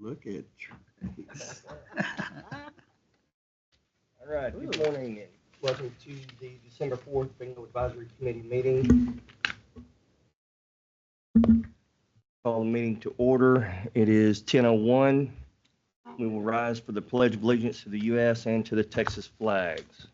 Look at you. All right, good morning and welcome to the December 4th Bingo Advisory Committee meeting. Call the meeting to order. It is 10:01. We will rise for the Pledge of Allegiance to the U.S. and to the Texas flags.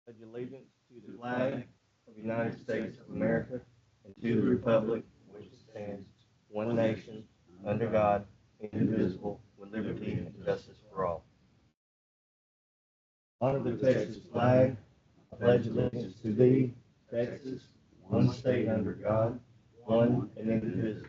Pledge allegiance to the flag of the United States of America and to the republic which stands one nation under God, indivisible, with liberty and justice for all. Honor the Texas flag. I pledge allegiance to thee, Texas, one state under God, one and indivisible.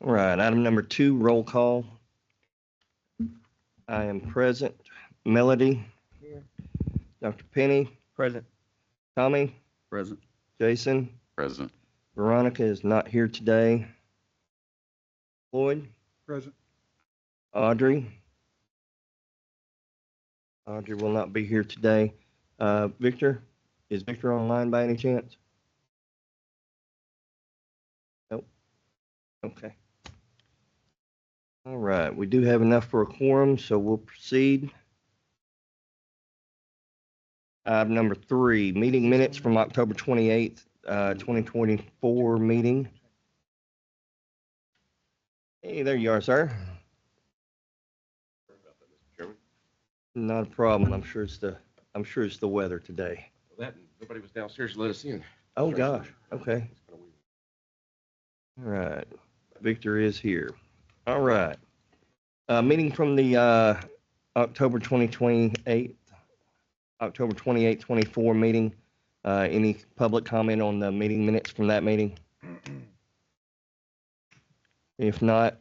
All right, item number 2, roll call. I am present. Melody? Here. Dr. Penny? Present. Tommy? Present. Jason? Present. Veronica is not here today. Floyd? Present. Audrey? Audrey will not be here today. Victor? Is Victor online by any chance? Nope. Okay. All right, we do have enough for a quorum, so we'll proceed. Item number 3, meeting minutes from October 28th, 2024 meeting. Hey, there you are, sir. Not a problem. I'm sure it's the weather today. Well, that nobody was downstairs to let us in. Oh gosh. Okay. All right. Victor is here. All right. Meeting from the October 28th, 24 meeting. Any public comment on the meeting minutes from that meeting? If not,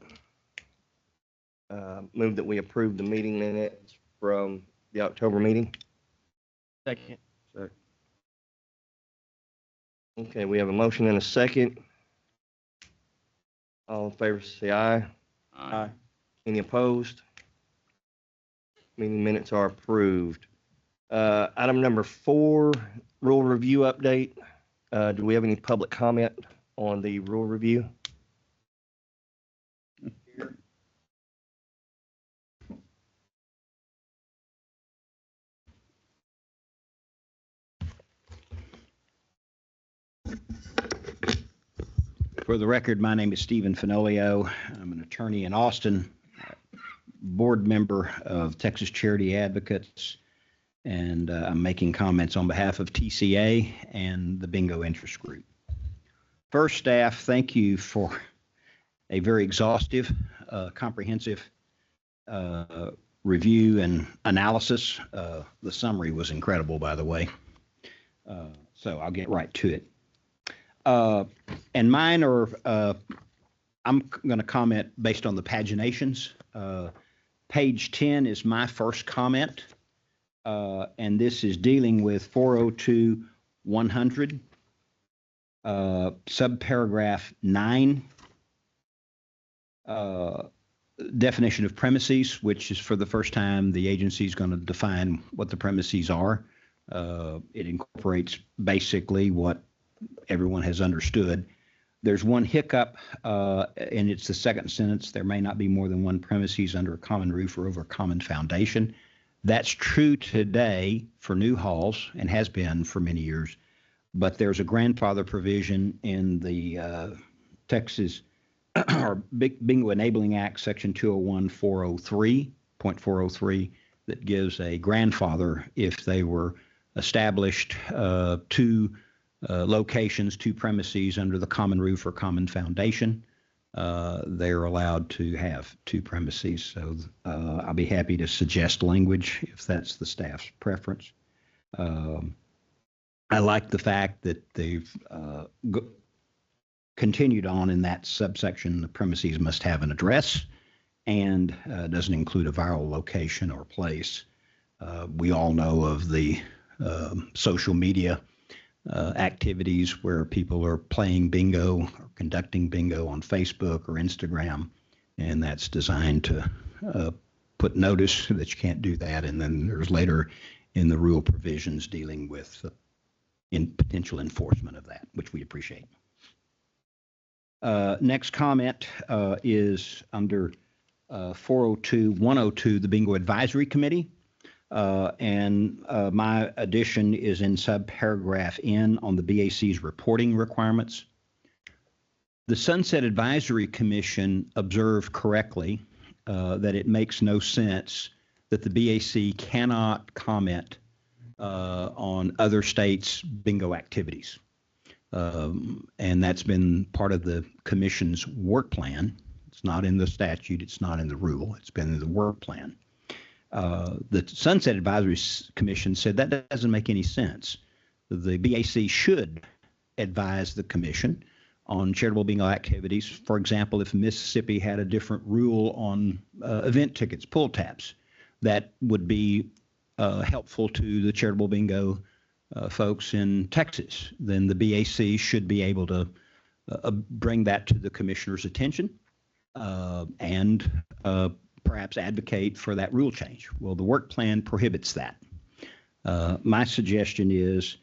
move that we approve the meeting minutes from the October meeting. Second. Okay, we have a motion and a second. All in favor, say aye. Aye. Any opposed? Meeting minutes are approved. Item number 4, rule review update. Do we have any public comment on the rule review? For the record, my name is Stephen Fenolio. I'm an attorney in Austin, board member of Texas Charity Advocates, and I'm making comments on behalf of TCA and the Bingo Interest Group. First, staff, thank you for a very exhaustive, comprehensive review and analysis. The summary was incredible, by the way, so I'll get right to it. And mine are, I'm going to comment based on the paginations. Page 10 is my first comment, and this is dealing with 402-100, subparagraph 9, definition of premises, which is for the first time the agency is going to define what the premises are. It incorporates basically what everyone has understood. There's one hiccup, and it's the second sentence. There may not be more than one premises under a common roof or over a common foundation. That's true today for new halls and has been for many years, but there's a grandfather provision in the Texas or Bingo Enabling Act, Section 201-403.403, that gives a grandfather if they were established to locations, 2 premises under the common roof or common foundation. They're allowed to have 2 premises. So I'll be happy to suggest language if that's the staff's preference. I like the fact that they've continued on in that subsection. The premises must have an address and doesn't include a viral location or place. We all know of the social media activities where people are playing bingo or conducting bingo on Facebook or Instagram, and that's designed to put notice that you can't do that. And then there's later in the rule provisions dealing with in potential enforcement of that, which we appreciate. Next comment is under 402-102, the Bingo Advisory Committee. And my addition is in subparagraph N on the BAC's reporting requirements. The Sunset Advisory Commission observed correctly that it makes no sense that the BAC cannot comment on other states' bingo activities. And that's been part of the commission's work plan. It's not in the statute. It's not in the rule. It's been in the work plan. The Sunset Advisory Commission said that doesn't make any sense. The BAC should advise the commission on charitable bingo activities. For example, if Mississippi had a different rule on event tickets, pull tabs, that would be helpful to the charitable bingo folks in Texas, then the BAC should be able to bring that to the commissioner's attention and perhaps advocate for that rule change. Well, the work plan prohibits that. My suggestion is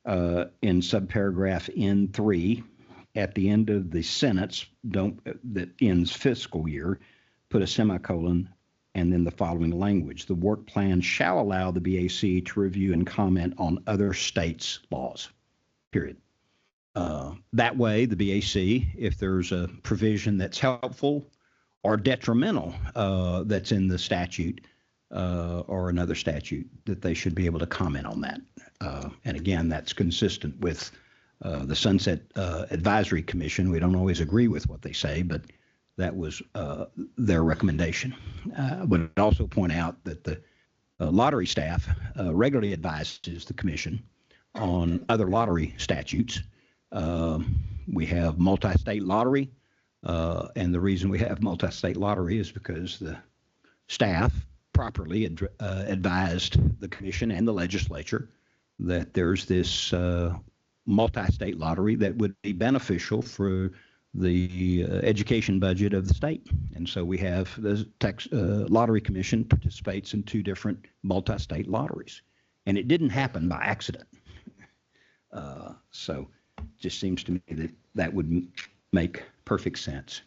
in subparagraph N3, at the end of the sentence that ends fiscal year, put a semicolon and then the following language. The work plan shall allow the BAC to review and comment on other states' laws, period. That way, the BAC, if there's a provision that's helpful or detrimental that's in the statute or another statute, that they should be able to comment on that. And again, that's consistent with the Sunset Advisory Commission. We don't always agree with what they say, but that was their recommendation. I would also point out that the lottery staff regularly advises the commission on other lottery statutes. We have multi-state lottery, and the reason we have multi-state lottery is because the staff properly advised the commission and the legislature that there's this multi-state lottery that would be beneficial for the education budget of the state. And so we have the Lottery Commission participates in 2 different multi-state lotteries. And it didn't happen by accident. So it just seems to me that that would make perfect sense.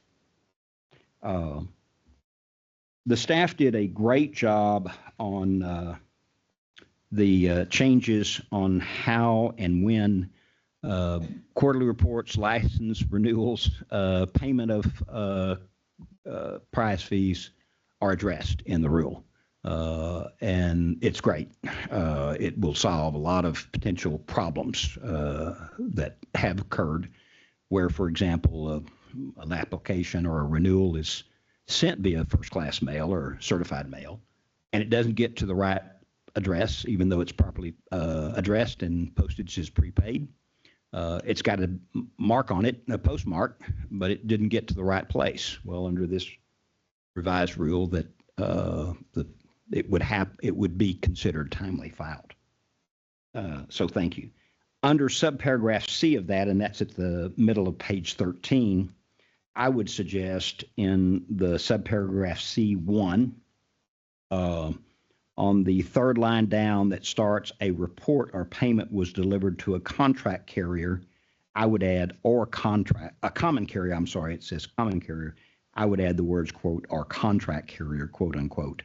The staff did a great job on the changes on how and when quarterly reports, license renewals, payment of prize fees are addressed in the rule. And it's great. It will solve a lot of potential problems that have occurred where, for example, an application or a renewal is sent via first-class mail or certified mail, and it doesn't get to the right address, even though it's properly addressed and postage is prepaid. It's got a mark on it, a postmark, but it didn't get to the right place. Well, under this revised rule, that it would be considered timely filed. So thank you. Under subparagraph C of that, and that's at the middle of page 13, I would suggest in the subparagraph C1, on the 3rd line down that starts a report or payment was delivered to a contract carrier, I would add a common carrier, I'm sorry, it says common carrier. I would add the words, quote, or contract carrier, quote, unquote,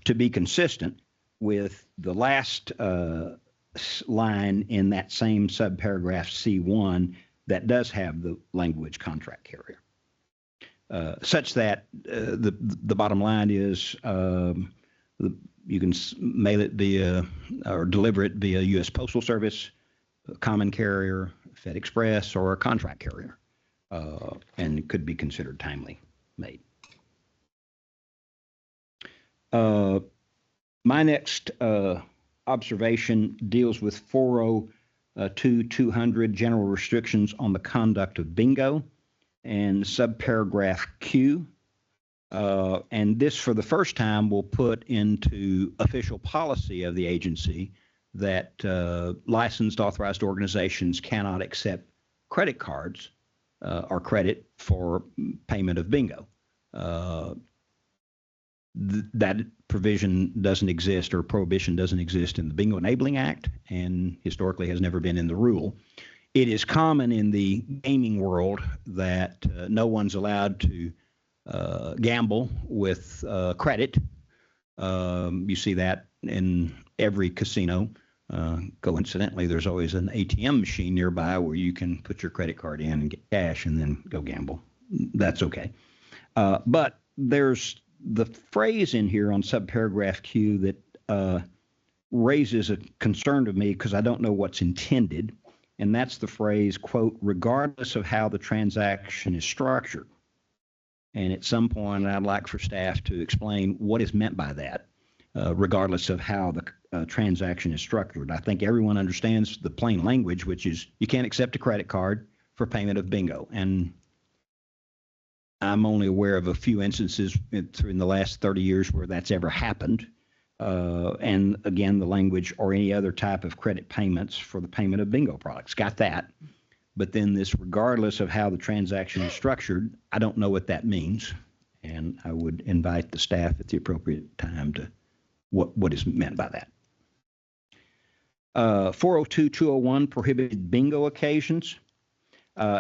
to be consistent with the last line in that same subparagraph C1 that does have the language contract carrier. Such that the bottom line is you can mail it via or deliver it via U.S. Postal Service, a common carrier, Fed Express, or a contract carrier, and it could be considered timely made. My next observation deals with 402-200 general restrictions on the conduct of bingo and subparagraph Q. And this, for the first time, will put into official policy of the agency that licensed authorized organizations cannot accept credit cards or credit for payment of bingo. That provision doesn't exist, or prohibition doesn't exist, in the Bingo Enabling Act, and historically has never been in the rule. It is common in the gaming world that no one's allowed to gamble with credit. You see that in every casino. Coincidentally, there's always an ATM machine nearby where you can put your credit card in and get cash and then go gamble. That's okay. But there's the phrase in here on subparagraph Q that raises a concern to me because I don't know what's intended. And that's the phrase, quote, regardless of how the transaction is structured. And at some point, I'd like for staff to explain what is meant by that, regardless of how the transaction is structured. I think everyone understands the plain language, which is you can't accept a credit card for payment of bingo. And I'm only aware of a few instances in the last 30 years where that's ever happened. And again, the language or any other type of credit payments for the payment of bingo products. Got that. But then this, regardless of how the transaction is structured, I don't know what that means. And I would invite the staff at the appropriate time to what is meant by that. 402-201, prohibited bingo occasions.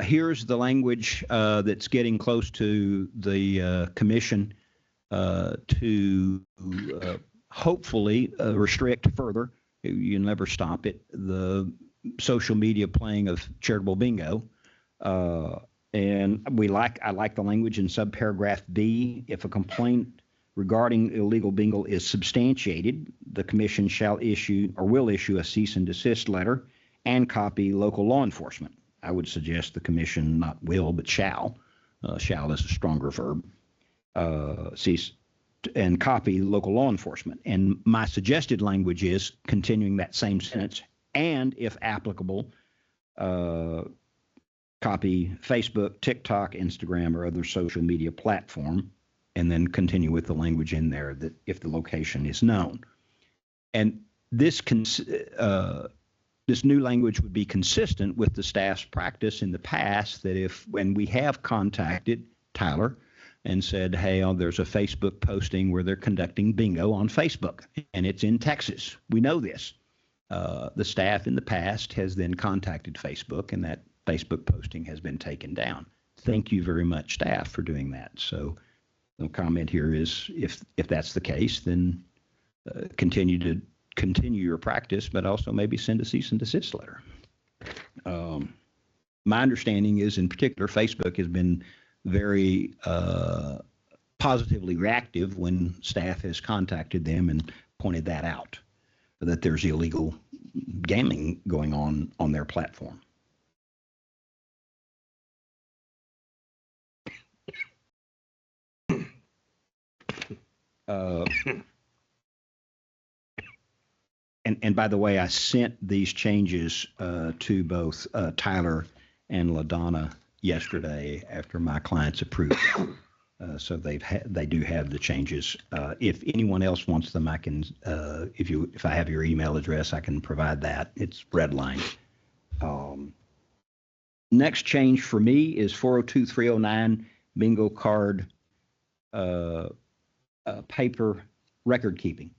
Here's the language that's getting close to the commission to hopefully restrict further. You never stop it. The social media playing of charitable bingo. And I like the language in subparagraph B. If a complaint regarding illegal bingo is substantiated, the commission shall issue or will issue a cease and desist letter and copy local law enforcement. I would suggest the commission not will, but shall. Shall is a stronger verb. Cease and copy local law enforcement. And my suggested language is continuing that same sentence, and if applicable, copy Facebook, TikTok, Instagram, or other social media platform, and then continue with the language in there that if the location is known. And this new language would be consistent with the staff's practice in the past that when we have contacted Tyler and said, hey, there's a Facebook posting where they're conducting bingo on Facebook, and it's in Texas. We know this. The staff in the past has then contacted Facebook, and that Facebook posting has been taken down. Thank you very much, staff, for doing that. So the comment here is if that's the case, then continue your practice, but also maybe send a cease and desist letter. My understanding is, in particular, Facebook has been very positively reactive when staff has contacted them and pointed that out, that there's illegal gaming going on their platform. And by the way, I sent these changes to both Tyler and LaDonna yesterday after my clients approved them. So they do have the changes. If anyone else wants them, I can. If I have your email address, I can provide that. It's redlined. Next change for me is 402-309 bingo card paper record keeping,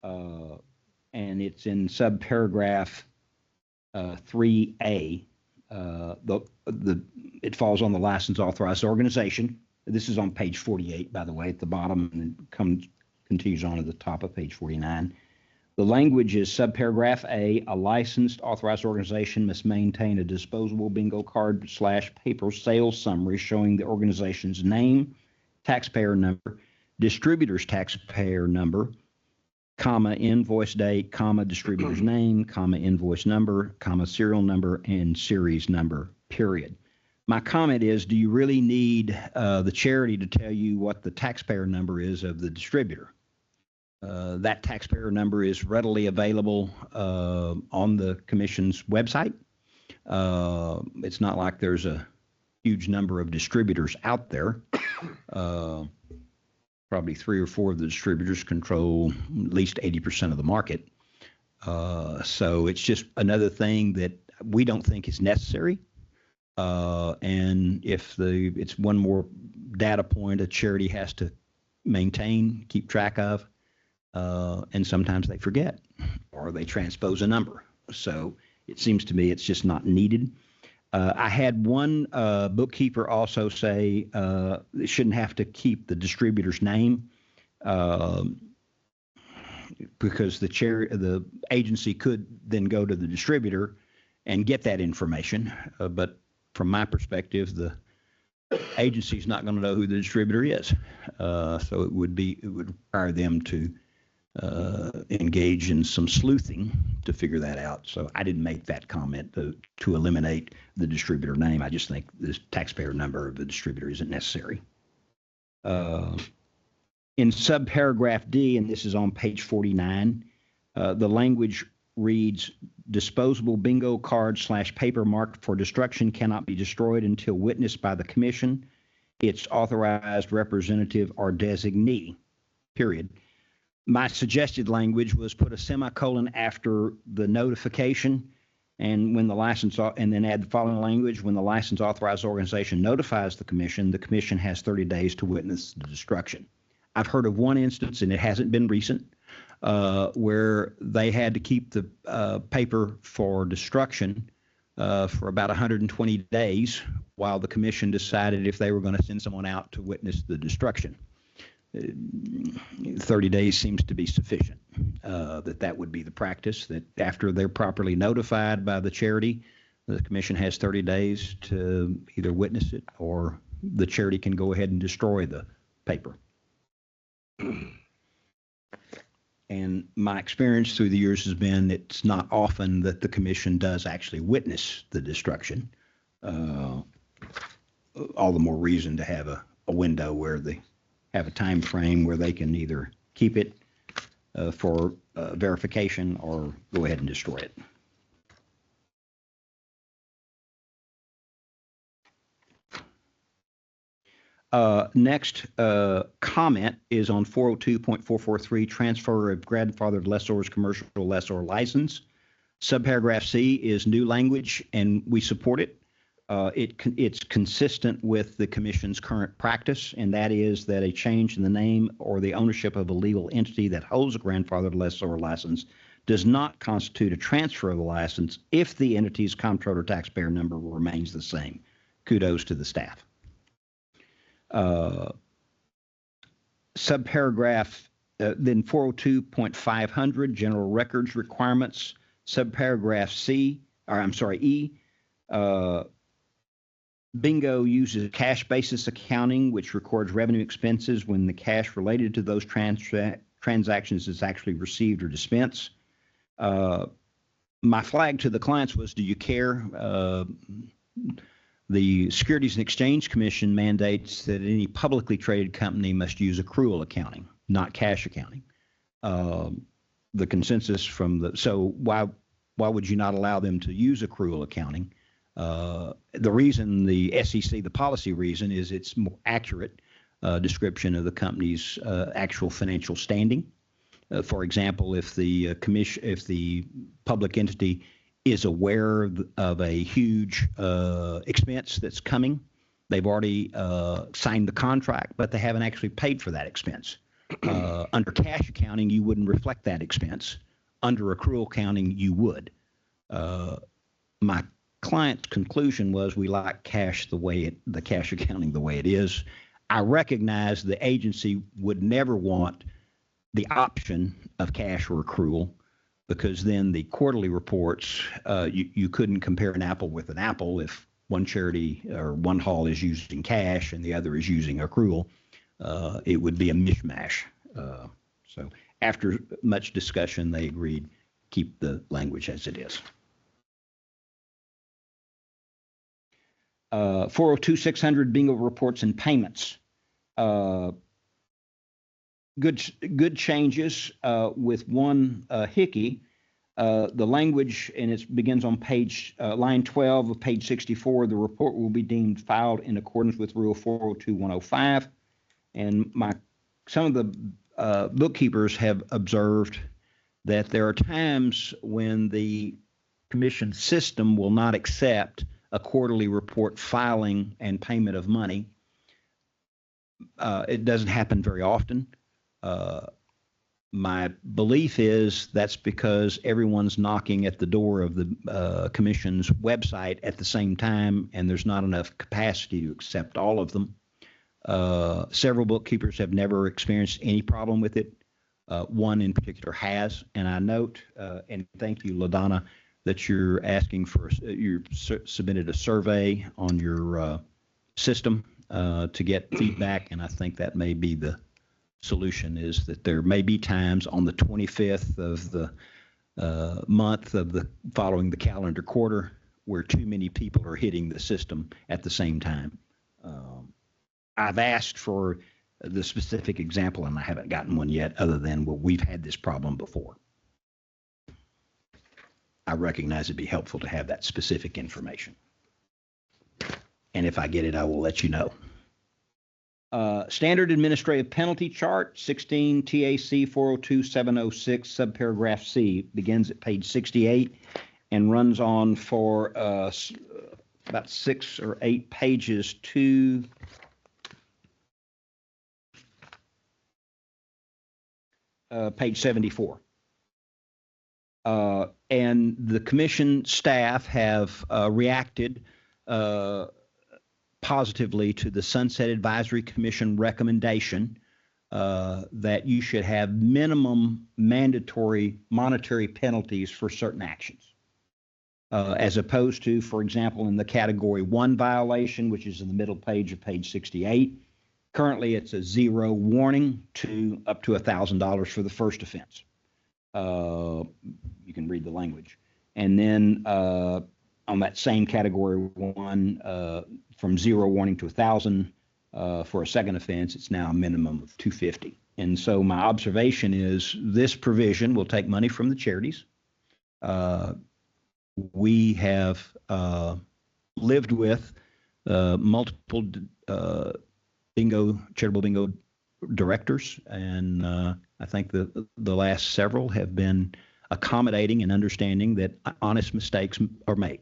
and it's in subparagraph 3A. It falls on the licensed authorized organization. This is on page 48, by the way, at the bottom, and it continues on at the top of page 49. The language is subparagraph A, a licensed authorized organization must maintain a disposable bingo card / paper sales summary showing the organization's name, taxpayer number, distributor's taxpayer number, comma, invoice date, comma, distributor's name, comma, invoice number, comma, serial number, and series number, period. My comment is, do you really need the charity to tell you what the taxpayer number is of the distributor? That taxpayer number is readily available on the commission's website. It's not like there's a huge number of distributors out there. probably 3 or 4 of the distributors control at least 80% of the market. So it's just another thing that we don't think is necessary. And if it's one more data point a charity has to maintain, keep track of, and sometimes they forget or they transpose a number. So it seems to me it's just not needed. I had one bookkeeper also say they shouldn't have to keep the distributor's name because the agency could then go to the distributor and get that information. But from my perspective, the agency's not going to know who the distributor is. So it would require them to engage in some sleuthing to figure that out. So I didn't make that comment to eliminate the distributor name. I just think the taxpayer number of the distributor isn't necessary. In subparagraph D, and this is on page 49, the language reads, disposable bingo card / paper marked for destruction cannot be destroyed until witnessed by the commission, its authorized representative or designee, period. My suggested language was put a semicolon after the notification and and then add the following language: when the license authorized organization notifies the commission has 30 days to witness the destruction. I've heard of one instance, and it hasn't been recent, where they had to keep the paper for destruction for about 120 days while the commission decided if they were going to send someone out to witness the destruction. 30 days seems to be sufficient, that would be the practice, that after they're properly notified by the charity, the commission has 30 days to either witness it or the charity can go ahead and destroy the paper. And my experience through the years has been it's not often that the commission does actually witness the destruction. All the more reason to have a window where they have a time frame where they can either keep it for verification or go ahead and destroy it. Next comment is on 402.443, transfer of grandfathered lessor's commercial lessor license. Subparagraph C is new language, and we support it. It's consistent with the commission's current practice, and that is that a change in the name or the ownership of a legal entity that holds a grandfathered lessor license does not constitute a transfer of the license if the entity's comptroller taxpayer number remains the same. Kudos to the staff. Subparagraph, then 402.500, general records requirements. Subparagraph E, bingo uses cash basis accounting, which records revenue expenses when the cash related to those transactions is actually received or dispensed. My flag to the clients was, do you care? The Securities and Exchange Commission mandates that any publicly traded company must use accrual accounting, not cash accounting. The consensus so why would you not allow them to use accrual accounting? The reason the SEC, the policy reason, is it's more accurate description of the company's actual financial standing. For example, if the public entity is aware of a huge expense that's coming, they've already signed the contract, but they haven't actually paid for that expense. Under cash accounting, you wouldn't reflect that expense. Under accrual accounting, you would. My client's conclusion was we like the cash accounting the way it is. I recognize the agency would never want the option of cash or accrual, because then the quarterly reports, you couldn't compare an apple with an apple if one charity or one hall is using cash and the other is using accrual. It would be a mishmash. So after much discussion, they agreed keep the language as it is. 402.600 bingo reports and payments. Good changes with one hickey. The language, and it begins on line 12 of page 64. The report will be deemed filed in accordance with Rule 402.105. And my some of the bookkeepers have observed that there are times when the commission system will not accept a quarterly report filing and payment of money. It doesn't happen very often. My belief is that's because everyone's knocking at the door of the commission's website at the same time, and there's not enough capacity to accept all of them. Several bookkeepers have never experienced any problem with it. One in particular has, and I note, and thank you, LaDonna, that you're asking for, you submitted a survey on your system to get feedback, and I think that may be the solution, is that there may be times on the 25th of the month of the following the calendar quarter where too many people are hitting the system at the same time. I've asked for the specific example, and I haven't gotten one yet, other than, well, we've had this problem before. I recognize it'd be helpful to have that specific information. And if I get it, I will let you know. Standard administrative penalty chart, 16 TAC 402706, subparagraph C, begins at page 68 and runs on for about 6 or 8 pages to page 74. And the commission staff have reacted positively to the Sunset Advisory Commission recommendation that you should have minimum mandatory monetary penalties for certain actions, as opposed to, for example, in the category 1 violation, which is in the middle page of page 68. Currently, it's a 0 warning to up to $1,000 for the first offense. You can read the language. And then on that same category 1, from 0 warning to 1,000 for a second offense, it's now a minimum of $250. And so my observation is this provision will take money from the charities. We have lived with multiple charitable bingo directors, and I think the last several have been accommodating and understanding that honest mistakes are made.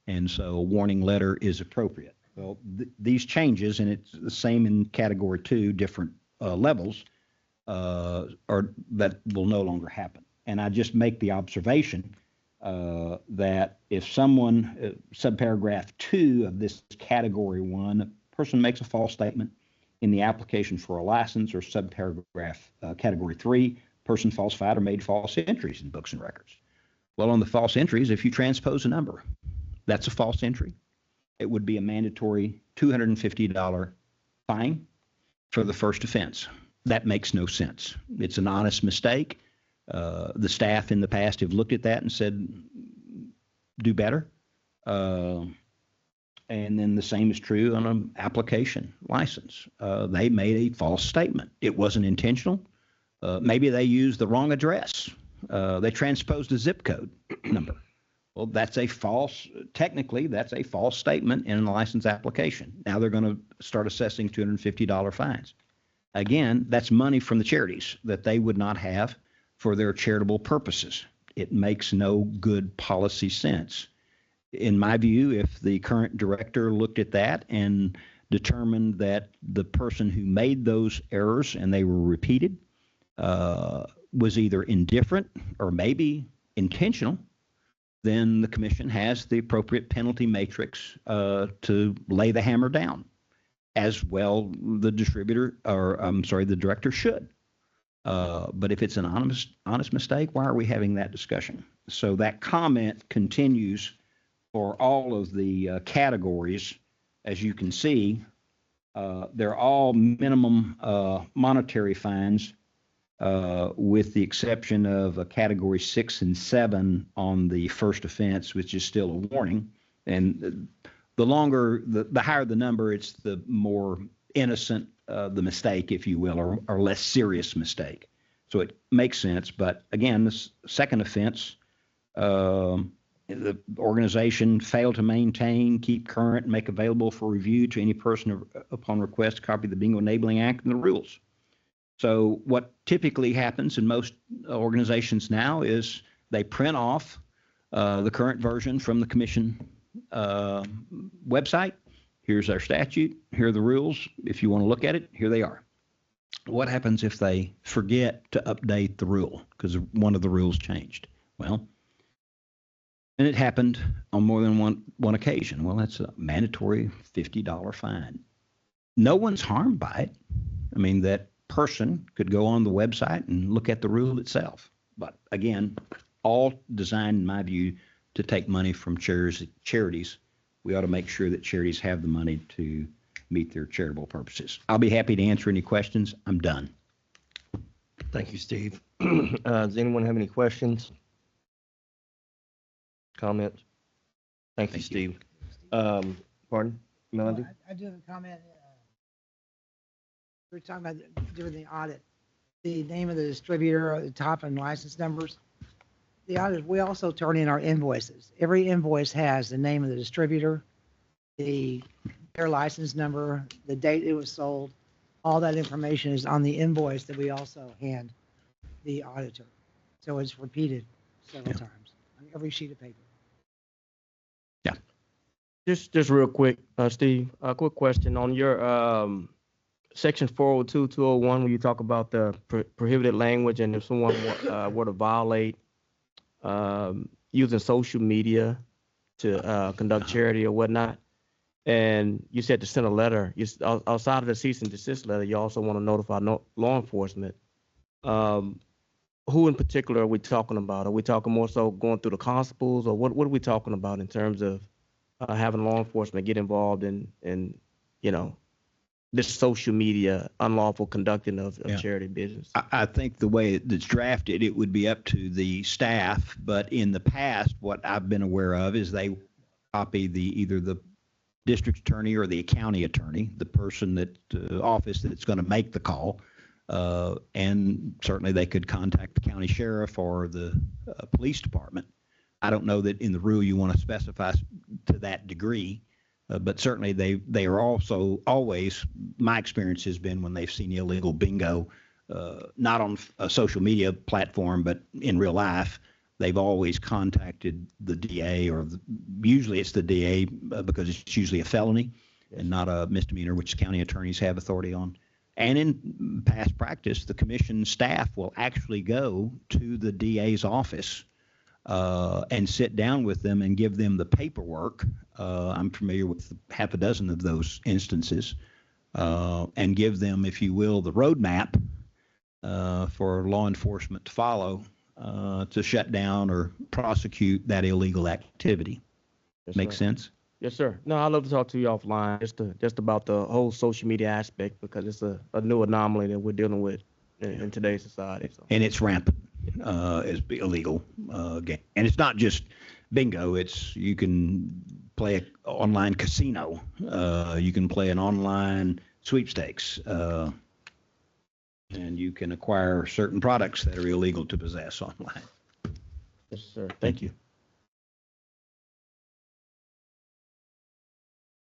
And so a warning letter is appropriate. Well, these changes, and it's the same in category 2, different levels, or that will no longer happen. And I just make the observation that if someone, subparagraph 2 of this category 1, a person makes a false statement in the application for a license, or subparagraph category 3, person falsified or made false entries in books and records. Well, on the false entries, if you transpose a number, that's a false entry. It would be a mandatory $250 fine for the first offense. That makes no sense. It's an honest mistake. The staff in the past have looked at that and said, do better. And then the same is true on an application license. They made a false statement. It wasn't intentional. Maybe they used the wrong address. They transposed a zip code number. Well, that's a false, technically, that's a false statement in a license application. Now they're going to start assessing $250 fines. Again, that's money from the charities that they would not have for their charitable purposes. It makes no good policy sense. In my view, if the current director looked at that and determined that the person who made those errors, and they were repeated, was either indifferent or maybe intentional, then the commission has the appropriate penalty matrix to lay the hammer down, as well the director should. But if it's an honest mistake, why are we having that discussion? So that comment continues for all of the categories. As you can see, they're all minimum monetary fines, with the exception of a category 6 and 7 on the first offense, which is still a warning. And the higher the number, it's the more innocent the mistake, if you will, or less serious mistake. So it makes sense. But again, this second offense, the organization failed to maintain, keep current, and make available for review to any person upon request a copy of the Bingo Enabling Act and the rules. So what typically happens in most organizations now is they print off the current version from the commission website. Here's our statute. Here are the rules. If you want to look at it, here they are. What happens if they forget to update the rule because one of the rules changed? Well, and it happened on more than one occasion. Well, that's a mandatory $50 fine. No one's harmed by it. I mean, that person could go on the website and look at the rule itself. But again, all designed, in my view, to take money from charities. We ought to make sure that charities have the money to meet their charitable purposes. I'll be happy to answer any questions. I'm done. Thank you, Steve. Does anyone have any questions? Comments? Thank you, Steve. Pardon, Melody? I do have a comment. We're talking about doing the audit. The name of the distributor at the top and license numbers. The audit, we also turn in our invoices. Every invoice has the name of the distributor, their license number, the date it was sold. All that information is on the invoice that we also hand the auditor. So it's repeated several times on every sheet of paper. Yeah. Just real quick, Steve, a quick question on your section 402, 201, where you talk about the prohibited language and if someone were to violate using social media to conduct charity or whatnot, and you said to send a letter, outside of the cease and desist letter, you also want to notify law enforcement. Who in particular are we talking about? Are we talking more so going through the constables, or what are we talking about in terms of having law enforcement get involved in this social media unlawful conducting of charity business? I think the way it's drafted, it would be up to the staff. But in the past, what I've been aware of is they copy either the district attorney or the county attorney, the person office that's going to make the call. And certainly they could contact the county sheriff or the police department. I don't know that in the rule you want to specify to that degree. But certainly they are also always, my experience has been when they've seen illegal bingo, not on a social media platform, but in real life, they've always contacted the DA usually it's the DA because it's usually a felony and not a misdemeanor, which county attorneys have authority on. And in past practice, the commission staff will actually go to the DA's office and sit down with them and give them the paperwork. I'm familiar with half a dozen of those instances, and give them, if you will, the roadmap for law enforcement to follow to shut down or prosecute that illegal activity. Yes, Make sir. sense? Yes, sir. No, I'd love to talk to you offline just about the whole social media aspect, because it's a new anomaly that we're dealing with in today's society. So. And it's rampant as illegal game. And it's not just bingo. You can play an online casino. You can play an online sweepstakes. And you can acquire certain products that are illegal to possess online. Yes, sir. Thank you.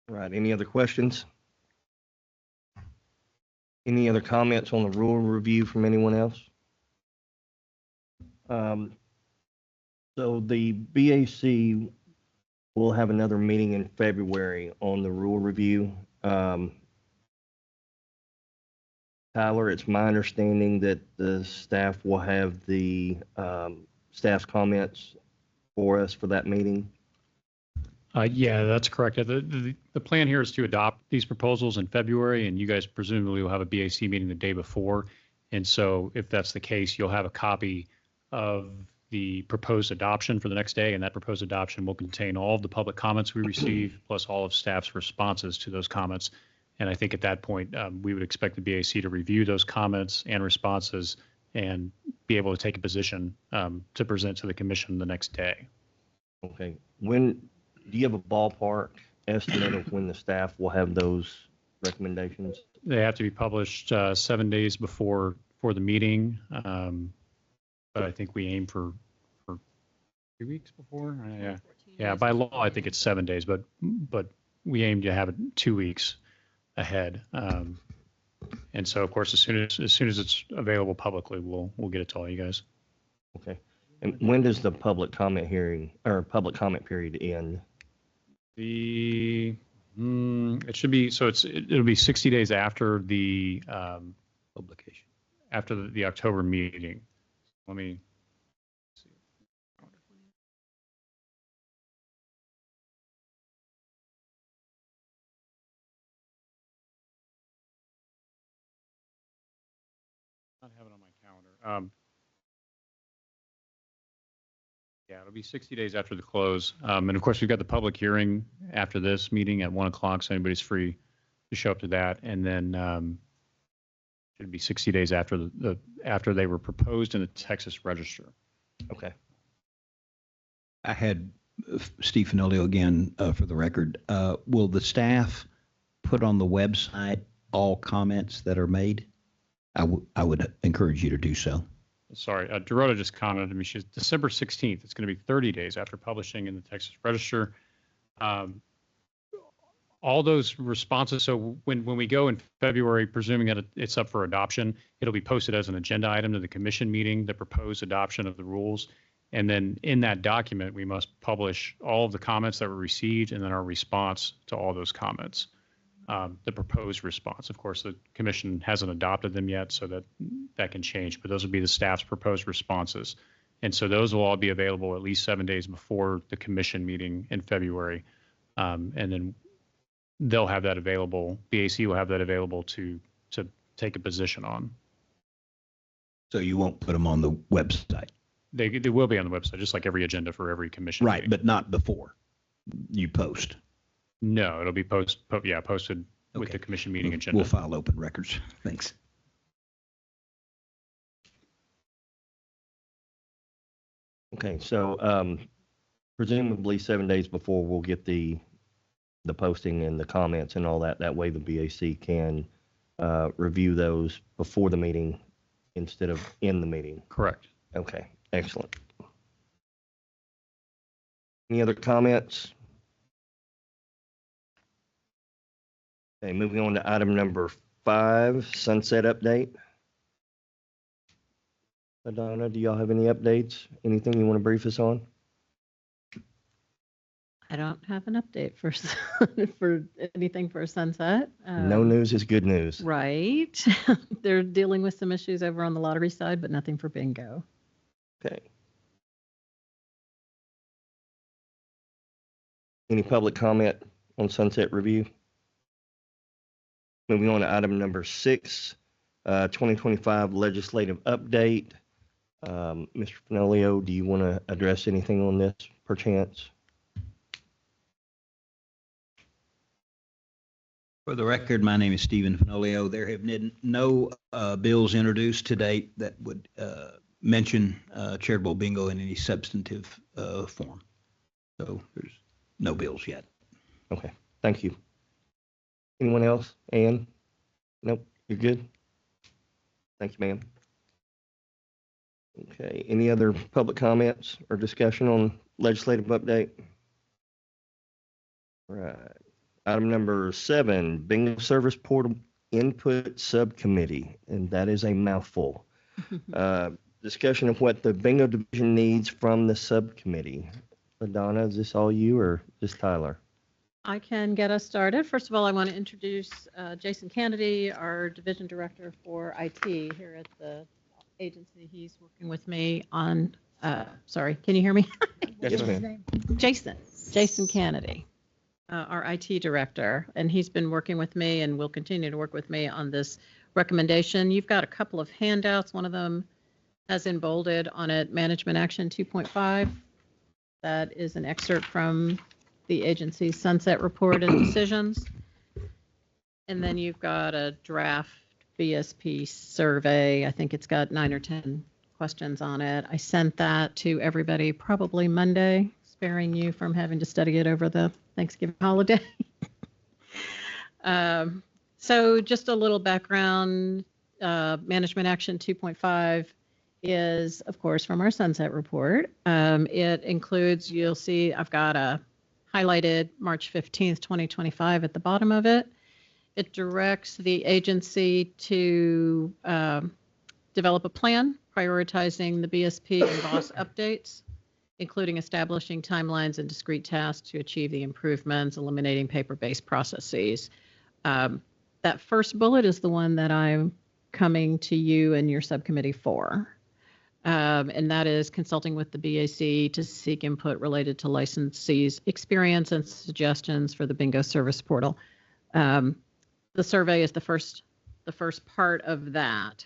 All right, any other questions? Any other comments on the rule review from anyone else? So the BAC will have another meeting in February on the rule review. Tyler, it's my understanding that the staff will have the staff's comments for us for that meeting. Yeah, that's correct. The plan here is to adopt these proposals in February, and you guys presumably will have a BAC meeting the day before. And so if that's the case, you'll have a copy of the proposed adoption for the next day, and that proposed adoption will contain all of the public comments we receive, plus all of staff's responses to those comments. And I think at that point, we would expect the BAC to review those comments and responses and be able to take a position to present to the commission the next day. Okay. Do you have a ballpark estimate of when the staff will have those recommendations? They have to be published 7 days before the meeting, but I think we aim for 2 weeks before. Yeah. By law, I think it's 7 days, but we aim to have it 2 weeks ahead. And so, of course, as soon as it's available publicly, we'll get it to all you guys. Okay. And when does the public comment hearing or public comment period end? It should be, so it'll be 60 days after the Publication. the October meeting. Let me see. I don't have it on my calendar. Yeah, it'll be 60 days after the close. And of course, we've got the public hearing after this meeting at 1 o'clock, so anybody's free to show up to that. And then it'd be 60 days after after they were proposed in the Texas Register. Okay. I had Steve Fenolio again for the record. Will the staff put on the website all comments that are made? I would encourage you to do so. Sorry, Dorota just commented to me. She's December 16th. It's going to be 30 days after publishing in the Texas Register. All those responses. So when we go in February, presuming that it's up for adoption, it'll be posted as an agenda item to the commission meeting, the proposed adoption of the rules. And then in that document, we must publish all of the comments that were received and then our response to all those comments. The proposed response. Of course, the commission hasn't adopted them yet, so that can change, but those would be the staff's proposed responses. And so those will all be available at least 7 days before the commission meeting in February. And then they'll have that available, BAC will have that available to take a position on. So you won't put them on the website? They will be on the website, just like every agenda for every commission Right, meeting. but not before you post. No, it'll be posted with Okay. the commission meeting agenda. We'll file open records. Thanks. Okay. So presumably 7 days before we'll get the posting and the comments and all that. That way the BAC can review those before the meeting instead of in the meeting. Correct. Okay. Excellent. Any other comments? Okay, moving on to item number 5, sunset update. Donna, do y'all have any updates? Anything you want to brief us on? I don't have an update for for anything for sunset. No news is good news. Right. They're dealing with some issues over on the lottery side, but nothing for bingo. Okay. Any public comment on sunset review? Moving on to item number 6, 2025 legislative update. Mr. Fenolio, do you want to address anything on this perchance? For the record, my name is Stephen Fenolio. There have been no bills introduced to date that would mention charitable bingo in any substantive form. So there's no bills yet. Okay, thank you. Anyone else? Ann? Nope, you're good? Thank you, ma'am. Okay, any other public comments or discussion on legislative update? All right. Item number 7, Bingo Service Portal Input Subcommittee, and that is a mouthful. Discussion of what the bingo division needs from the subcommittee. Donna, is this all you or just Tyler? I can get us started. First of all, I want to introduce Jason Kennedy, our division director for IT here at the agency. He's working with me on, sorry, can you hear me? Yes, ma'am. Jason Kennedy, our IT director, and he's been working with me and will continue to work with me on this recommendation. You've got a couple of handouts. One of them has in bolded on it, Management Action 2.5. That is an excerpt from the agency's sunset report and decisions. And then you've got a draft BSP survey. I think it's got 9 or 10 questions on it. I sent that to everybody probably Monday, sparing you from having to study it over the Thanksgiving holiday. So just a little background, Management Action 2.5 is, of course, from our sunset report. It includes, you'll see I've got a highlighted March 15th, 2025 at the bottom of it. It directs the agency to develop a plan prioritizing the BSP and BOSS updates, including establishing timelines and discrete tasks to achieve the improvements, eliminating paper-based processes. That first bullet is the one that I'm coming to you and your subcommittee for. And that is consulting with the BAC to seek input related to licensees' experience and suggestions for the bingo service portal. The survey is the first part of that.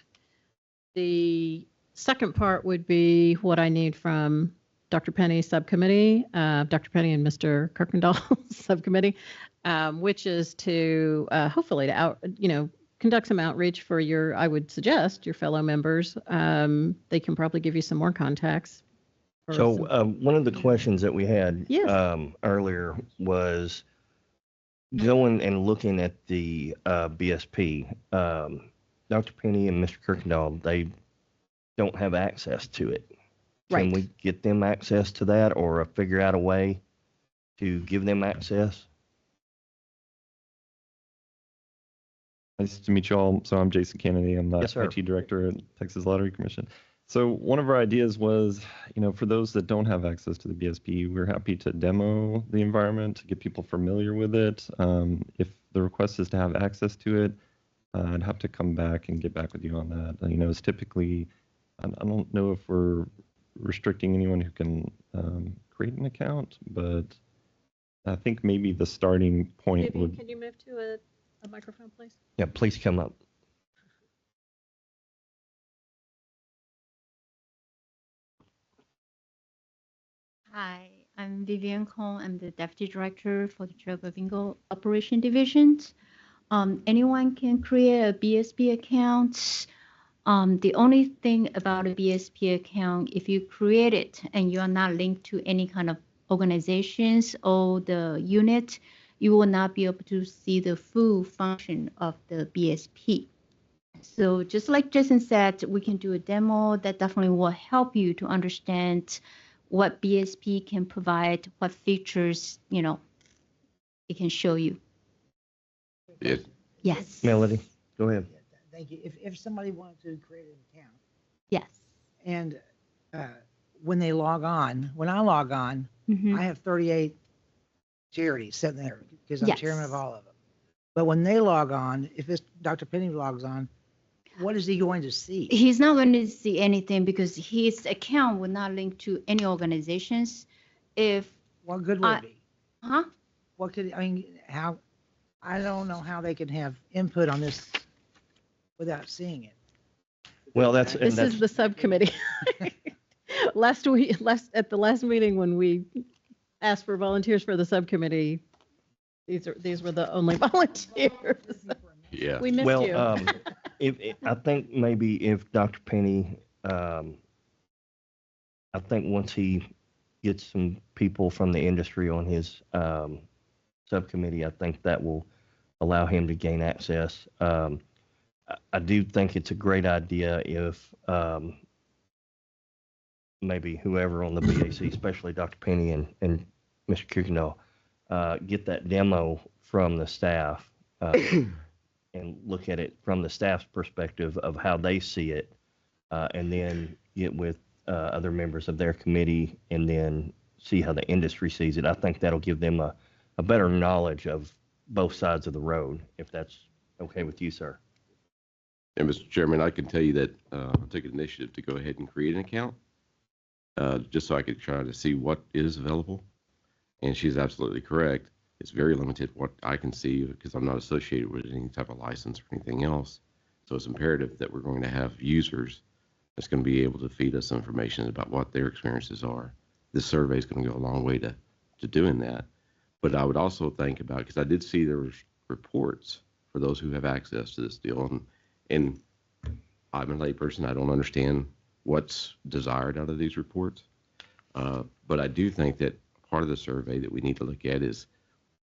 The second part would be what I need from Dr. Penny's subcommittee, Dr. Penny and Mr. Kirkendall's subcommittee, which is to hopefully to conduct some outreach for I would suggest your fellow members. They can probably give you some more contacts. So one of the questions that we had Yes. earlier was going and looking at the BSP. Dr. Penny and Mr. Kirkendall, they don't have access to it. Can Right. we get them access to that or figure out a way to give them access? Nice to meet you all. So I'm Jason Kennedy. I'm the Yes, sir. IT director at Texas Lottery Commission. So one of our ideas was, for those that don't have access to the BSP, we're happy to demo the environment to get people familiar with it. If the request is to have access to it, I'd have to come back and get back with you on that. It's typically, I don't know if we're restricting anyone who can create an account, but I think maybe the starting point would. Can you move to a microphone, please? Yeah, please come up. Hi, I'm Vivian Kong. I'm the Deputy Director for the Travel Bingo Operation Divisions. Anyone can create a BSP account. The only thing about a BSP account, if you create it and you are not linked to any kind of organizations or the unit, you will not be able to see the full function of the BSP. So just like Jason said, we can do a demo that definitely will help you to understand what BSP can provide, what features, it can show you. Yeah. Yes. Melody, go ahead. Thank you. If somebody wanted to create an account Yes. and when I log on, Mhm. I have 38 charities sitting there because I'm Yes. chairman of all of them. But when they log on, if it's Dr. Penny logs on, what is he going to see? He's not going to see anything because his account will not link to any organizations. What good would it be? Huh? What could, how, I don't know how they can have input on this without seeing it. Well, that's This is the subcommittee. At the last meeting when we asked for volunteers for the subcommittee, these were the only volunteers. Yeah. We missed well. you. I think maybe if Dr. Penny, I think once he gets some people from the industry on his subcommittee, I think that will allow him to gain access. I do think it's a great idea if maybe whoever on the BAC, especially Dr. Penny and Mr. Kirkendall, get that demo from the staff and look at it from the staff's perspective of how they see it, and then get with other members of their committee and then see how the industry sees it. I think that'll give them a better knowledge of both sides of the road, if that's okay with you, sir. And Mr. Chairman, I can tell you that I took an initiative to go ahead and create an account just so I could try to see what is available. And she's absolutely correct. It's very limited what I can see because I'm not associated with any type of license or anything else. So it's imperative that we're going to have users that's going to be able to feed us information about what their experiences are. This survey is going to go a long way to doing that. But I would also think about, because I did see there was reports for those who have access to this deal. And I'm a layperson. I don't understand what's desired out of these reports. But I do think that part of the survey that we need to look at is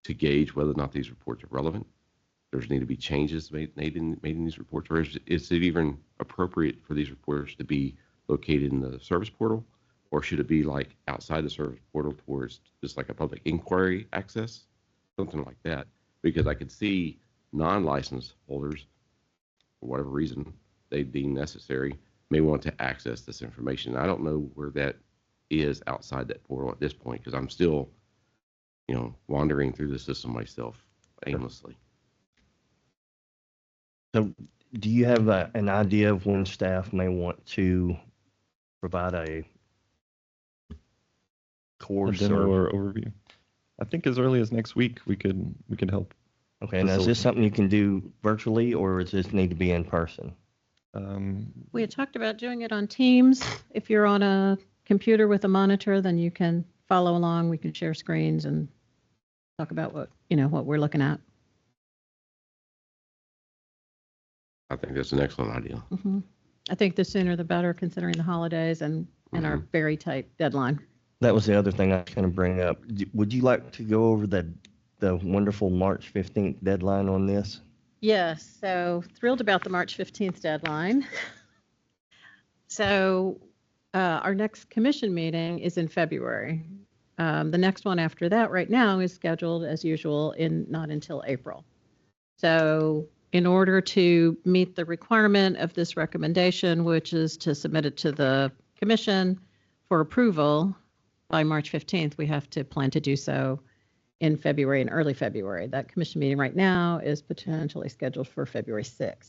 to gauge whether or not these reports are relevant. There's need to be changes made in these reports, or is it even appropriate for these reports to be located in the service portal, or should it be like outside the service portal towards just like a public inquiry access, something like that? Because I could see non-licensed holders, for whatever reason they deem necessary, may want to access this information. I don't know where that is outside that portal at this point, because I'm still, wandering through the system myself aimlessly. So do you have an idea of when staff may want to provide a A course demo or, or overview. I think as early as next week we could help. okay, now is this something you can do virtually or does this need to be in person? We had talked about doing it on Teams. If you're on a computer with a monitor, then you can follow along. We can share screens and talk about what we're looking at. I think that's an excellent idea. hmm I think the sooner the better, considering the holidays and our very tight deadline. That was the other thing I was going to bring up. Would you like to go over the wonderful March 15th deadline on this? Yes, so thrilled about the March 15th deadline. So our next commission meeting is in February. The next one after that right now is scheduled as usual not until April. So in order to meet the requirement of this recommendation, which is to submit it to the commission for approval by March 15th, we have to plan to do so in February and early February. That commission meeting right now is potentially scheduled for February 6th.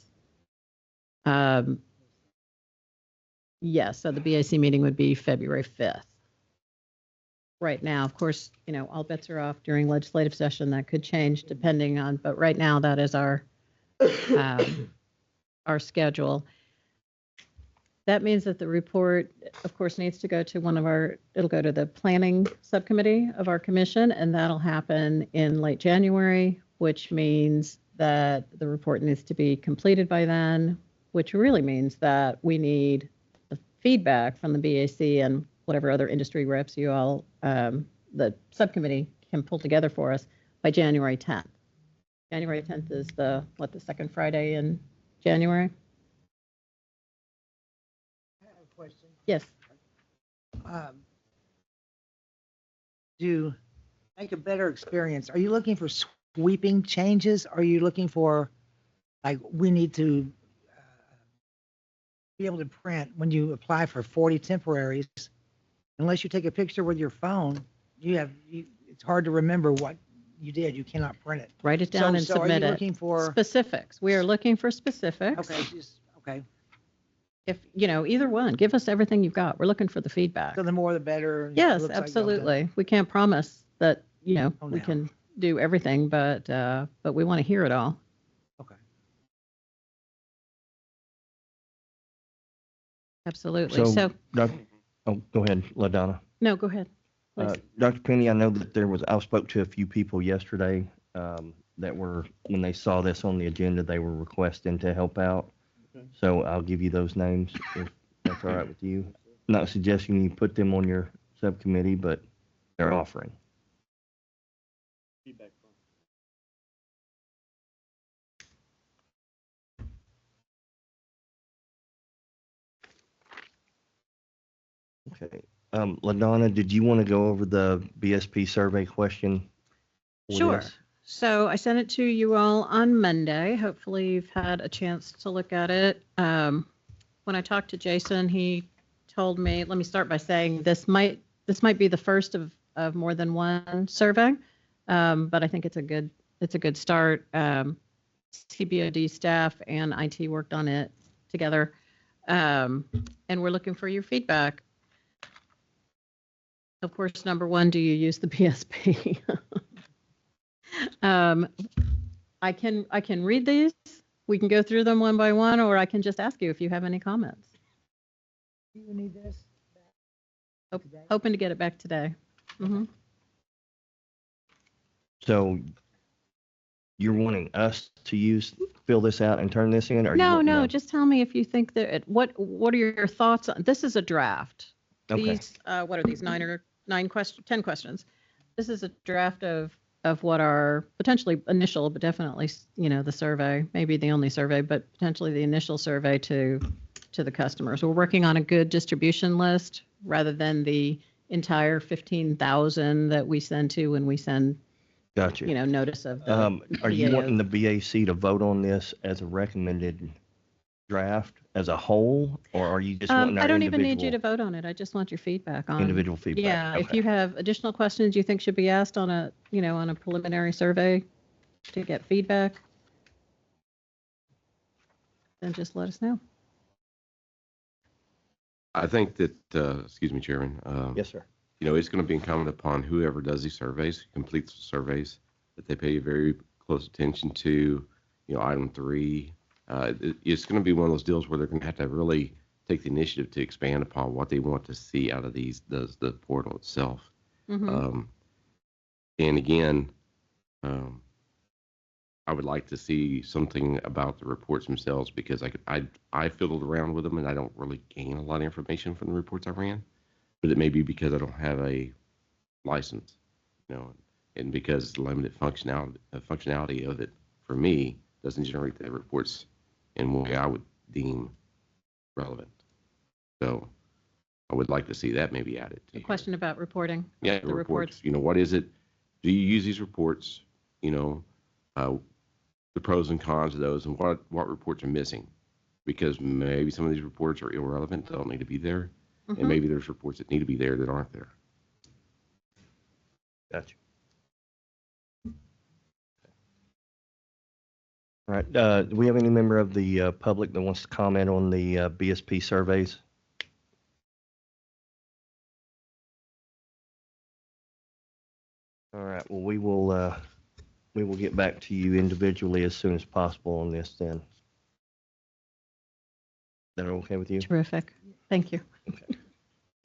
Yes, so the BAC meeting would be February 5th. Right now, of course, all bets are off during legislative session. That could change depending on, but right now that is our schedule. That means that the report, of course, needs to go to it'll go to the planning subcommittee of our commission, and that'll happen in late January, which means that the report needs to be completed by then, which really means that we need the feedback from the BAC and whatever other industry reps you all, the subcommittee can pull together for us by January 10th. January 10th is the second Friday in January? I have a question. Yes. To make a better experience, are you looking for sweeping changes? Are you looking for, we need to be able to print when you apply for 40 temporaries, unless you take a picture with your phone, it's hard to remember what you did. You cannot print it. Write it down and So are submit you it. looking for? Specifics. We are looking for specifics. Okay, okay. If, either one, give us everything you've got. We're looking for the feedback. So the more the better. It Yes, looks like absolutely. We can't promise that, we now. can do everything, but we want to hear it all. Okay. Absolutely. So go ahead, LaDonna. no, go ahead. Please. Dr. Penny, I know that I spoke to a few people yesterday that were, when they saw this on the agenda, they were requesting to help out. Okay. So I'll give you those names if that's all right with you. Not suggesting you put them on your subcommittee, but they're offering. Feedback from. Okay. LaDonna, did you want to go over the BSP survey question? Sure. So I sent it to you all on Monday. Hopefully you've had a chance to look at it. When I talked to Jason, he told me, let me start by saying this might be the first of more than one survey, but I think it's a good start. CBOD staff and IT worked on it together, and we're looking for your feedback. Of course, number one, do you use the BSP? I can read these. We can go through them one by one, or I can just ask you if you have any comments. Do you need this? Hoping to get it back today. Mm-hmm. So you're wanting us to fill this out and turn this in? Or No, just tell me if you think that, what are your thoughts on, this is a draft. Okay. These, what are these, 10 questions. This is a draft of what are potentially initial, but definitely, the survey, maybe the only survey, but potentially the initial survey to the customers. We're working on a good distribution list rather than the entire 15,000 that we send to when we send Gotcha. notice of the Are you BAO. wanting the BAC to vote on this as a recommended draft as a whole, or are you just wanting our I don't even need you to individual vote on it. I just want your feedback on. individual feedback? Yeah, if Okay. you have additional questions you think should be asked on a, on a preliminary survey to get feedback, then just let us know. I think that, excuse me, Chairman. Yes, sir. It's going to be incumbent upon whoever does these surveys, completes the surveys, that they pay very close attention to, item 3. It's going to be one of those deals where they're going to have to really take the initiative to expand upon what they want to see out of the portal itself. Mhm. And again, I would like to see something about the reports themselves, because I fiddled around with them and I don't really gain a lot of information from the reports I ran. But it may be because I don't have a license, and because the limited functionality of it for me doesn't generate the reports in what I would deem relevant. So I would like to see that maybe added to A question about reporting. Yeah, the reports. What is it? Do you use these reports? The pros and cons of those, and what reports are missing, because maybe some of these reports are irrelevant, don't need to be there. And maybe there's reports that need to be there that aren't there. Gotcha. All right. Do we have any member of the public that wants to comment on the BSP surveys? All right. Well, we will get back to you individually as soon as possible on this then. Is that okay with you? Terrific. Thank you.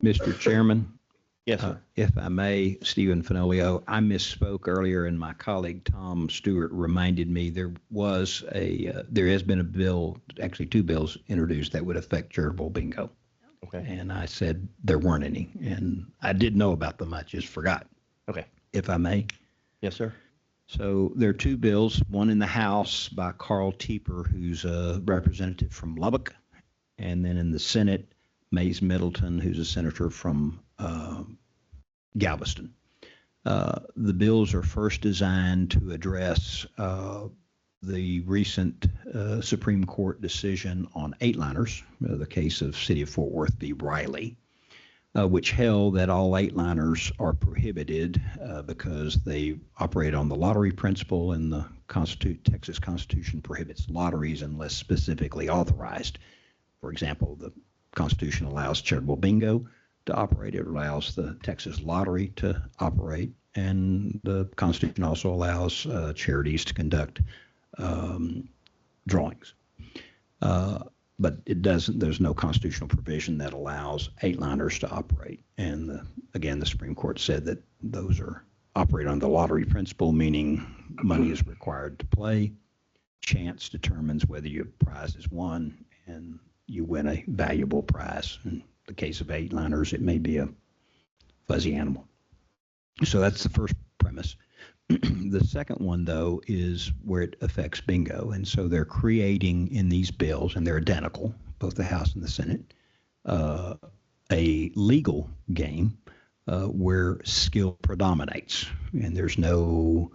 Mr. Chairman, Yes, sir. if I may, Stephen Finolio, I misspoke earlier, and my colleague Tom Stewart reminded me there has been a bill, actually 2 bills introduced that would affect charitable bingo. Okay. And I said there weren't any, and I did know about them. I just forgot. Okay. If I may. Yes, sir. So there are 2 bills, one in the House by Carl Tieper, who's a representative from Lubbock, and then in the Senate, Mays Middleton, who's a senator from Galveston. The bills are first designed to address the recent Supreme Court decision on 8-liners, the case of City of Fort Worth v. Riley, which held that all 8-liners are prohibited because they operate on the lottery principle, and the Texas Constitution prohibits lotteries unless specifically authorized. For example, the Constitution allows charitable bingo to operate. It allows the Texas Lottery to operate, and the Constitution also allows charities to conduct drawings. But it doesn't. There's no constitutional provision that allows 8-liners to operate. And again, the Supreme Court said that those operate on the lottery principle, meaning money is required to play. Chance determines whether your prize is won, and you win a valuable prize. In the case of 8-liners, it may be a fuzzy animal. So that's the first premise. The second one, though, is where it affects bingo. And so they're creating in these bills, and they're identical, both the House and the Senate, a legal game where skill predominates. And there's no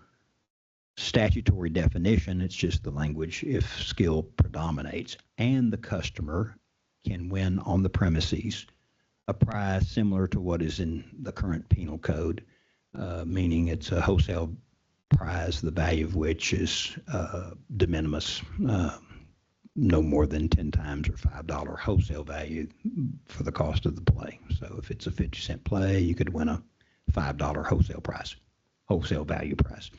statutory definition. It's just the language, if skill predominates, and the customer can win on the premises a prize similar to what is in the current penal code, meaning it's a wholesale prize, the value of which is de minimis, no more than 10 times or $5 wholesale value for the cost of the play. So if it's a 50-cent play, you could win a $5 wholesale value prize.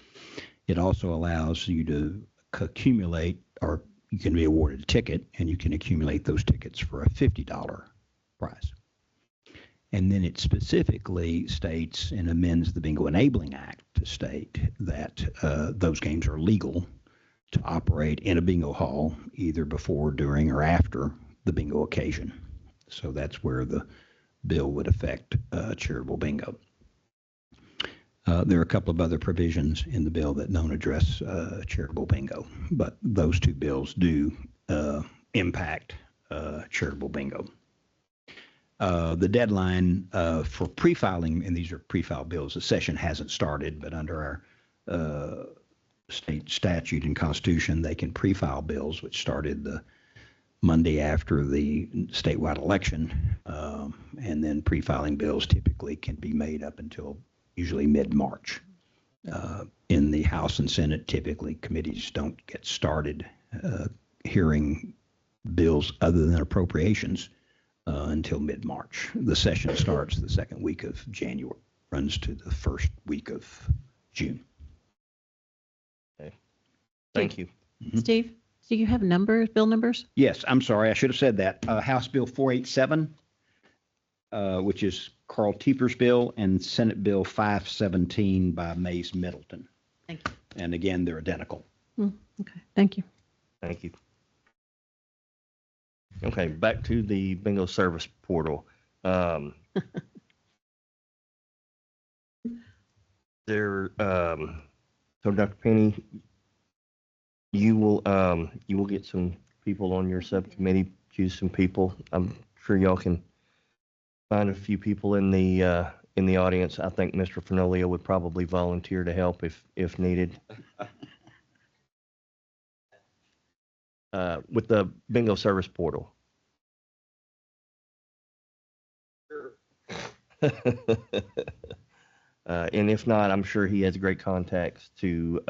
It also allows you to accumulate, or you can be awarded a ticket, and you can accumulate those tickets for a $50 prize. And then it specifically states and amends the Bingo Enabling Act to state that those games are legal to operate in a bingo hall either before, during, or after the bingo occasion. So that's where the bill would affect charitable bingo. There are a couple of other provisions in the bill that don't address charitable bingo, but those 2 bills do impact charitable bingo. The deadline for pre-filing, and these are pre-filed bills, the session hasn't started, but under uh, state statute and constitution, they can pre-file bills, which started the Monday after the statewide election. And then pre-filing bills typically can be made up until usually mid-March. In the House and Senate, typically committees don't get started hearing bills other than appropriations until mid-March. The session starts the second week of January, runs to the first week of June. Thank you. Steve, do you have numbers, bill numbers? Yes, I'm sorry, I should have said that. House Bill 487, which is Carl Tieper's bill, and Senate Bill 517 by Mays Middleton. Thank you. And again, they're identical. Okay, thank you. Thank you. Okay, back to the bingo service portal. So Dr. Penny, you will get some people on your subcommittee, choose some people. I'm sure y'all can find a few people in the audience. I think Mr. Fenoglio would probably volunteer to help if needed. With the bingo service portal. And if not, I'm sure he has great contacts to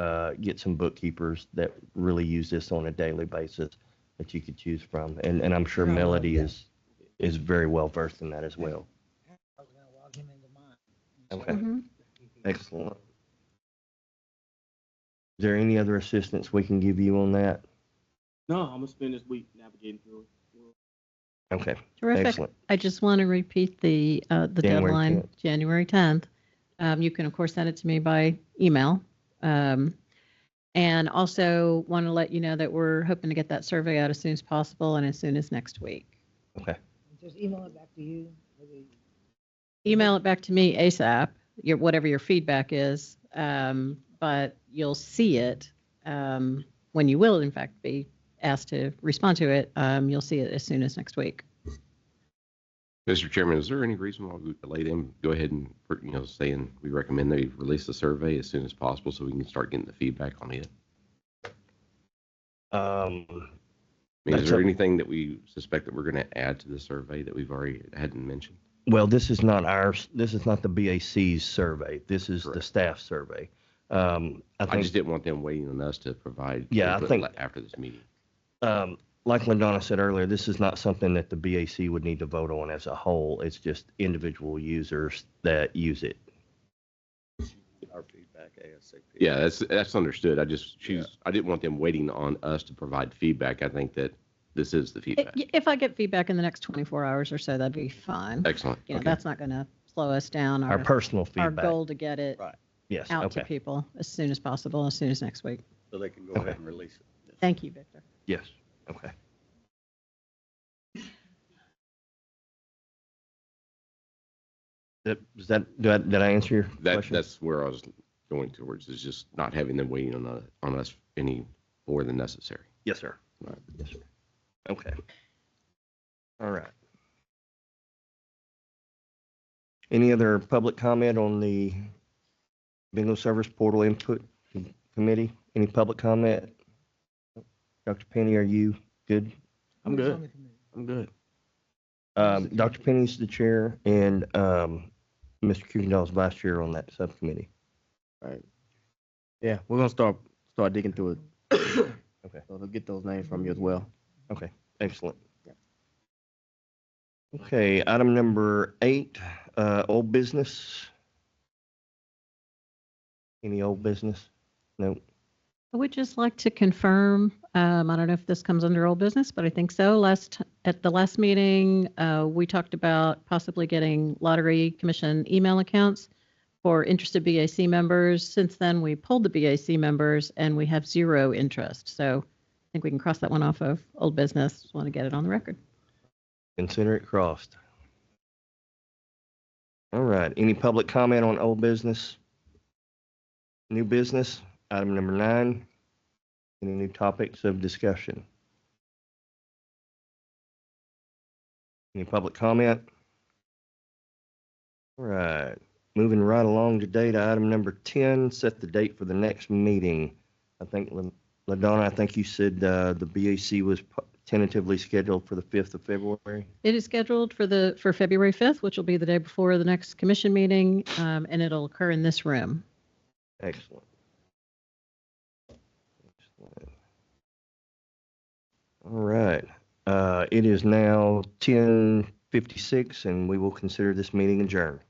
get some bookkeepers that really use this on a daily basis that you could choose from. And I'm sure Melody is very well versed in that as well. I was going to log him into mine. Okay, Mhm. excellent. Is there any other assistance we can give you on that? No, I'm gonna spend this week navigating through it. Okay, Terrific. excellent. I just want to repeat the January deadline, 10th. January 10th. You can, of course, send it to me by email. And also want to let you know that we're hoping to get that survey out as soon as possible and as soon as next week. Okay, Just email it back to you. Email it back to me ASAP, whatever your feedback is. But you'll see it when you will, in fact, be asked to respond to it. You'll see it as soon as next week. Mr. Chairman, is there any reason why we let them go ahead and, saying we recommend they release the survey as soon as possible so we can start getting the feedback on it? um, I mean, is That's there a- anything that we suspect that we're going to add to the survey that we've already hadn't mentioned? well, this is not the BAC's survey. This is the Correct. staff survey. I I think, just didn't want them waiting on us to provide Yeah, I input think- after this meeting. like LaDonna said earlier, this is not something that the BAC would need to vote on as a whole. It's just individual users that use it. Our feedback ASAP. Yeah, that's understood. I didn't want them waiting on us to provide feedback. I think that this is the feedback. If I get feedback in the next 24 hours or so, that'd be fine. Excellent. You know, Okay. that's not going to slow us down. Our personal Our feedback. goal to get it Right. Yes, out to okay. people as soon as possible, as soon as next week. So they can go Okay. ahead and release it. Thank you, Victor. Yes, okay. Did I answer your question? That's where I was going towards, is just not having them waiting on us any more than necessary. Yes, sir. Right. Yes, sir. Okay. All right. Any other public comment on the bingo service portal input committee? Any public comment? Dr. Penny, are you good? I'm good. I'm good. Dr. Penny's the chair and Mr. Kuykendall's vice chair on that subcommittee. Yeah, we're gonna start digging through it. Okay. So they'll get those names from you as well. Okay, excellent. Okay, item number 8, old business. Any old business? No. I would just like to confirm, I don't know if this comes under old business, but I think so. At the last meeting, we talked about possibly getting Lottery Commission email accounts for interested BAC members. Since then, we pulled the BAC members and we have 0 interest. So I think we can cross that one off of old business. Just want to get it on the record. Consider it crossed. All right, any public comment on old business? New business, item number 9. Any new topics of discussion? Any public comment? All right, Moving right along today to item number 10, set the date for the next meeting. I think, LaDonna, I think you said the BAC was tentatively scheduled for the 5th of February. It is scheduled for February 5th, which will be the day before the next commission meeting, and it'll occur in this room. Excellent. Excellent. All right. It is now 10:56, and we will consider this meeting adjourned.